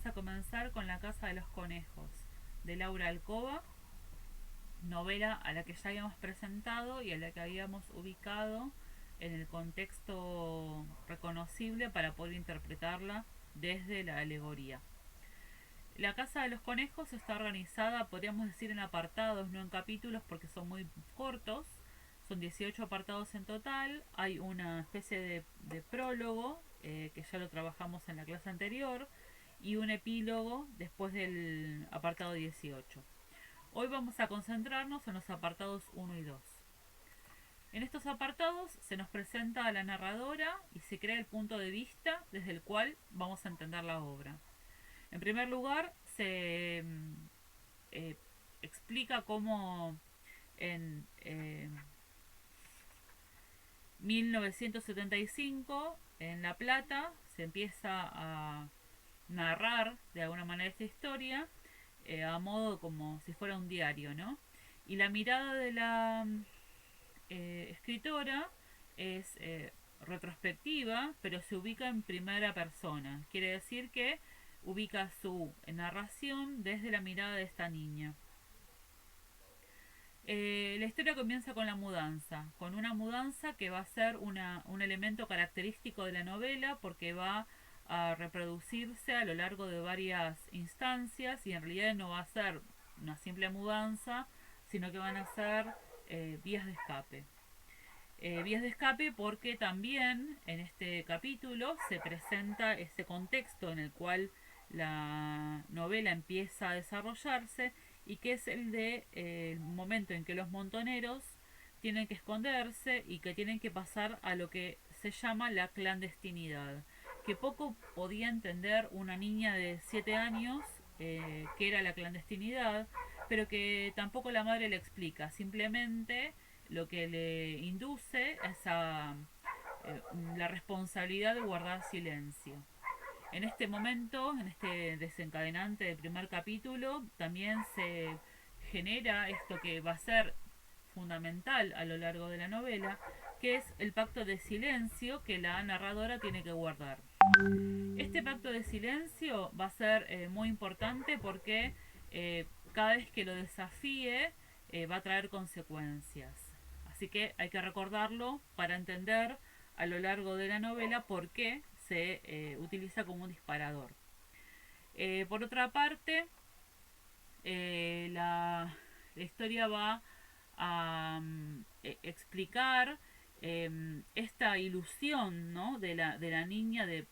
a comenzar con La Casa de los Conejos, de Laura Alcoba, novela a la que ya habíamos presentado y a la que habíamos ubicado en el contexto reconocible para poder interpretarla desde la alegoría. La Casa de los Conejos está organizada, podríamos decir, en apartados, no en capítulos, porque son muy cortos. Son 18 apartados en total. Hay una especie de prólogo, que ya lo trabajamos en la clase anterior, y un epílogo después del apartado 18. Hoy vamos a concentrarnos en los apartados 1 y 2. En estos apartados se nos presenta a la narradora y se crea el punto de vista desde el cual vamos a entender la obra. En primer lugar, se eh, explica cómo en 1975 en La Plata se empieza a narrar de alguna manera esta historia, a modo como si fuera un diario, ¿no? Y la mirada de la escritora es retrospectiva, pero se ubica en primera persona. Quiere decir que ubica su narración desde la mirada de esta niña. La historia comienza con la mudanza, con una mudanza que va a ser un elemento característico de la novela porque va a reproducirse a lo largo de varias instancias y en realidad no va a ser una simple mudanza, sino que van a ser vías de escape. Vías de escape porque también en este capítulo se presenta ese contexto en el cual la novela empieza a desarrollarse y que es el de el momento en que los montoneros tienen que esconderse y que tienen que pasar a lo que se llama la clandestinidad, que poco podía entender una niña de 7 años que era la clandestinidad, pero que tampoco la madre le explica, simplemente lo que le induce es a la responsabilidad de guardar silencio. En este momento, en este desencadenante del primer capítulo, también se genera esto que va a ser fundamental a lo largo de la novela, que es el pacto de silencio que la narradora tiene que guardar. Este pacto de silencio va a ser muy importante porque cada vez que lo desafíe va a traer consecuencias. Así que hay que recordarlo para entender a lo largo de la novela por qué se utiliza como un disparador. Por otra parte, la historia va a explicar esta ilusión, ¿no? de la niña de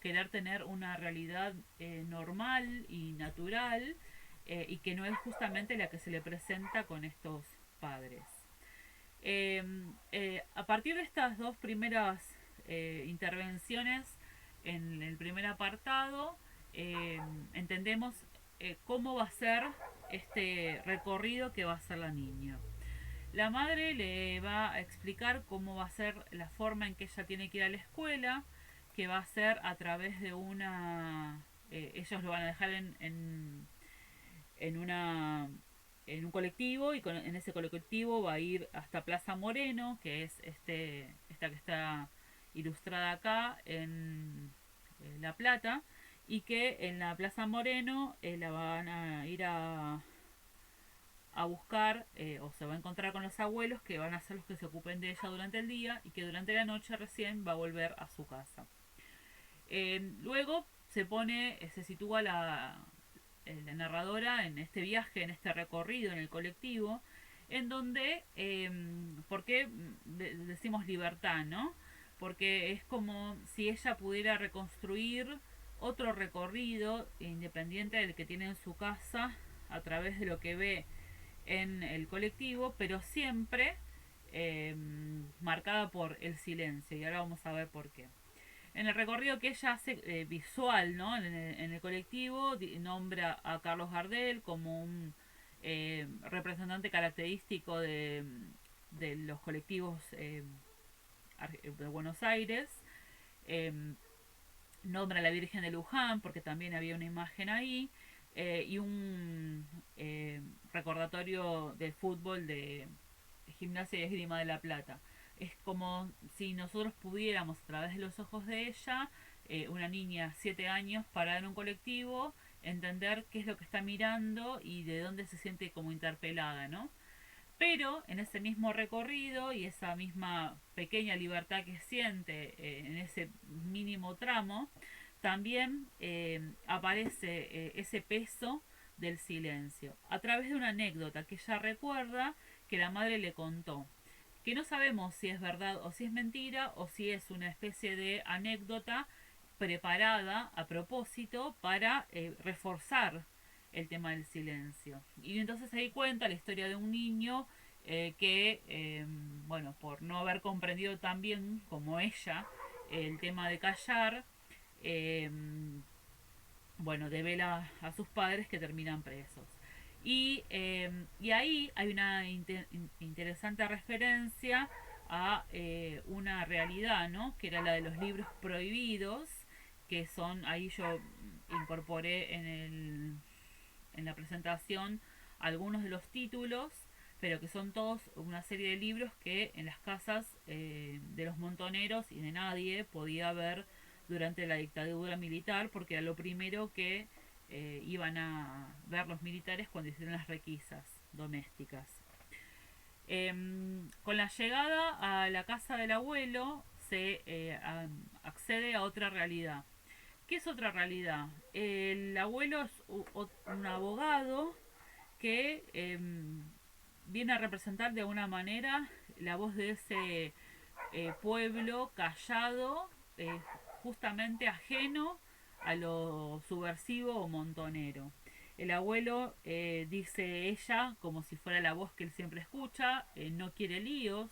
querer tener una realidad normal y natural, y que no es justamente la que se le presenta con estos padres. A partir de estas dos primeras intervenciones en el primer apartado, entendemos cómo va a ser este recorrido que va a hacer la niña. La madre le va a explicar cómo va a ser la forma en que ella tiene que ir a la escuela, que va a ser a través de una... ellos lo van a dejar en una en un colectivo y en ese colectivo va a ir hasta Plaza Moreno, que es esta que está ilustrada acá en La Plata, y que en la Plaza Moreno la van a ir a buscar, o se va a encontrar con los abuelos que van a ser los que se ocupen de ella durante el día y que durante la noche recién va a volver a su casa. Luego se sitúa la narradora en este viaje, en este recorrido en el colectivo, en donde, ¿por qué decimos libertad, no? Porque es como si ella pudiera reconstruir otro recorrido independiente del que tiene en su casa a través de lo que ve en el colectivo, pero siempre marcada por el silencio, y ahora vamos a ver por qué. En el recorrido que ella hace visual, ¿no? En el colectivo nombra a Carlos Gardel como un representante característico de los colectivos de Buenos Aires. Eh, Nombra a la Virgen de Luján porque también había una imagen ahí, y un recordatorio del fútbol de Gimnasia y Esgrima de La Plata. Es como si nosotros pudiéramos a través de los ojos de ella una niña 7 años parada en un colectivo, entender qué es lo que está mirando y de dónde se siente como interpelada, ¿no? Pero en ese mismo recorrido y esa misma pequeña libertad que siente en ese mínimo tramo, también aparece ese peso del silencio, a través de una anécdota que ella recuerda que la madre le contó, que no sabemos si es verdad o si es mentira o si es una especie de anécdota preparada a propósito para reforzar el tema del silencio. Y entonces ahí cuenta la historia de un niño que, bueno, por no haber comprendido tan bien como ella el tema de callar, eh, bueno, devela a sus padres que terminan presos. Y ahí hay una interesante referencia a una realidad, ¿no? Que era la de los libros prohibidos, que son, ahí yo incorporé en la presentación algunos de los títulos, pero que son todos una serie de libros que en las casas de los montoneros y de nadie podía ver durante la dictadura militar, porque era lo primero que iban a ver los militares cuando hicieron las requisas domésticas. Con la llegada a la casa del abuelo se accede a otra realidad. ¿Qué es otra realidad? El abuelo es un abogado que viene a representar de alguna manera la voz de ese pueblo callado, justamente ajeno a lo subversivo o montonero. El abuelo, dice ella, como si fuera la voz que él siempre escucha, no quiere líos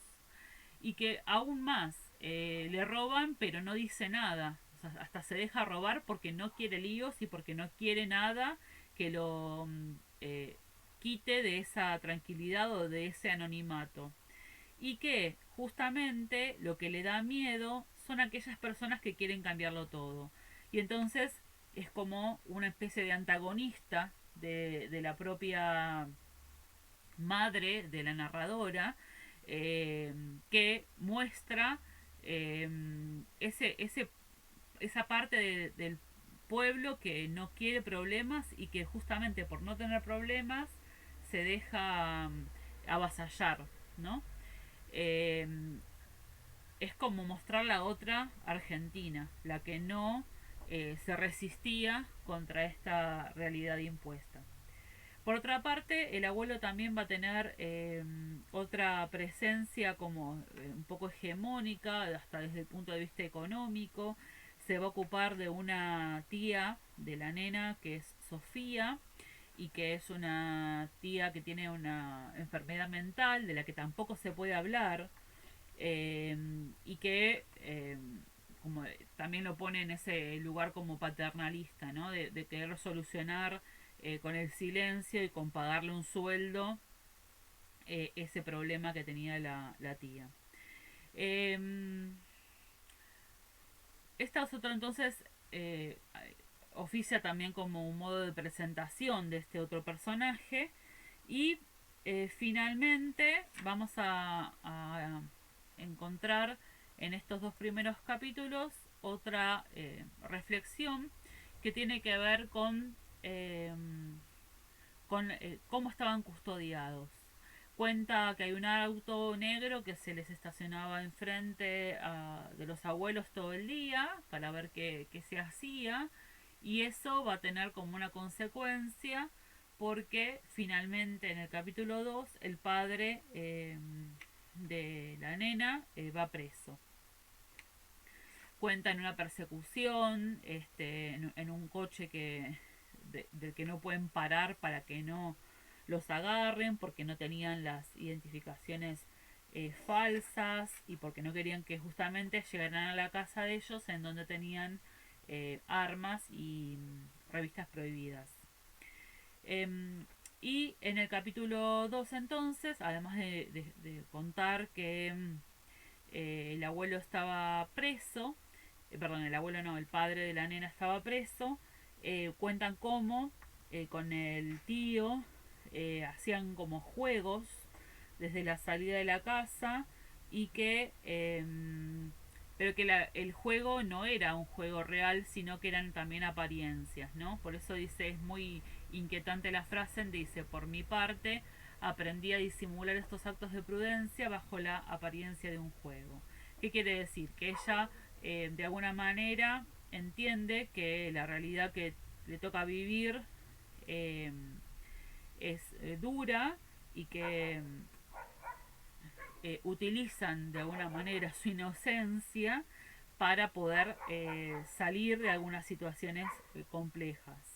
y que aún más le roban pero no dice nada. O sea, hasta se deja robar porque no quiere líos y porque no quiere nada que lo quite de esa tranquilidad o de ese anonimato. Y que justamente lo que le da miedo son aquellas personas que quieren cambiarlo todo. Y entonces es como una especie de antagonista de la propia madre de la narradora, que muestra eh, esa parte del pueblo que no quiere problemas y que justamente por no tener problemas se deja avasallar, ¿no? Eh, es como mostrar la otra Argentina, la que no se resistía contra esta realidad impuesta. Por otra parte, el abuelo también va a tener otra presencia como un poco hegemónica, hasta desde el punto de vista económico. Se va a ocupar de una tía de la nena que es Sofía y que es una tía que tiene una enfermedad mental de la que tampoco se puede hablar, y que como también lo pone en ese lugar como paternalista, ¿no? De querer solucionar con el silencio y con pagarle un sueldo ese problema que tenía la tía. Eh, Esta es otra entonces oficia también como un modo de presentación de este otro personaje y finalmente vamos a encontrar en estos dos primeros capítulos otra reflexión que tiene que ver con cómo estaban custodiados. Cuenta que hay un auto negro que se les estacionaba enfrente de los abuelos todo el día para ver qué se hacía, y eso va a tener como una consecuencia porque finalmente en el capítulo 2 el padre de la nena va preso. Cuenta en una persecución, en un coche del que no pueden parar para que no los agarren porque no tenían las identificaciones falsas y porque no querían que justamente llegaran a la casa de ellos en donde tenían armas y revistas prohibidas. Y en el capítulo 2 entonces, además de contar que el abuelo estaba preso, perdón, el abuelo no, el padre de la nena estaba preso, cuentan cómo con el tío hacían como juegos desde la salida de la casa y que pero que el juego no era un juego real, sino que eran también apariencias, ¿no? Por eso dice, es muy inquietante la frase, dice, por mi parte, aprendí a disimular estos actos de prudencia bajo la apariencia de un juego. ¿Qué quiere decir? Que ella, de alguna manera, entiende que la realidad que le toca vivir eh, es dura y que utilizan de alguna manera su inocencia para poder salir de algunas situaciones complejas.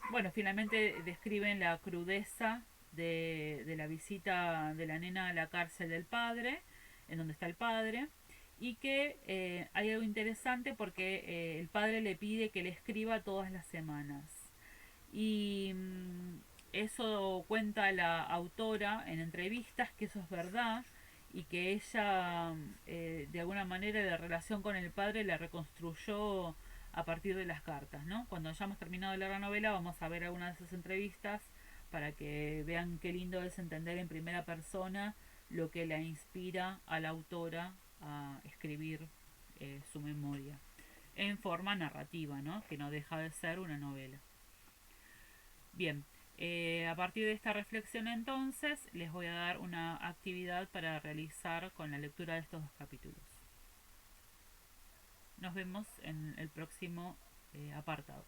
Bueno, finalmente describen la crudeza de la visita de la nena a la cárcel del padre, en donde está el padre, y que hay algo interesante porque el padre le pide que le escriba todas las semanas. Y eso cuenta la autora en entrevistas, que eso es verdad, y que ella de alguna manera la relación con el padre la reconstruyó a partir de las cartas, ¿no? Cuando hayamos terminado de leer la novela vamos a ver algunas de esas entrevistas para que vean qué lindo es entender en primera persona lo que la inspira a la autora a escribir su memoria en forma narrativa, ¿no? Que no deja de ser una novela. Bien, a partir de esta reflexión entonces les voy a dar una actividad para realizar con la lectura de estos dos capítulos. Nos vemos en el próximo apartado.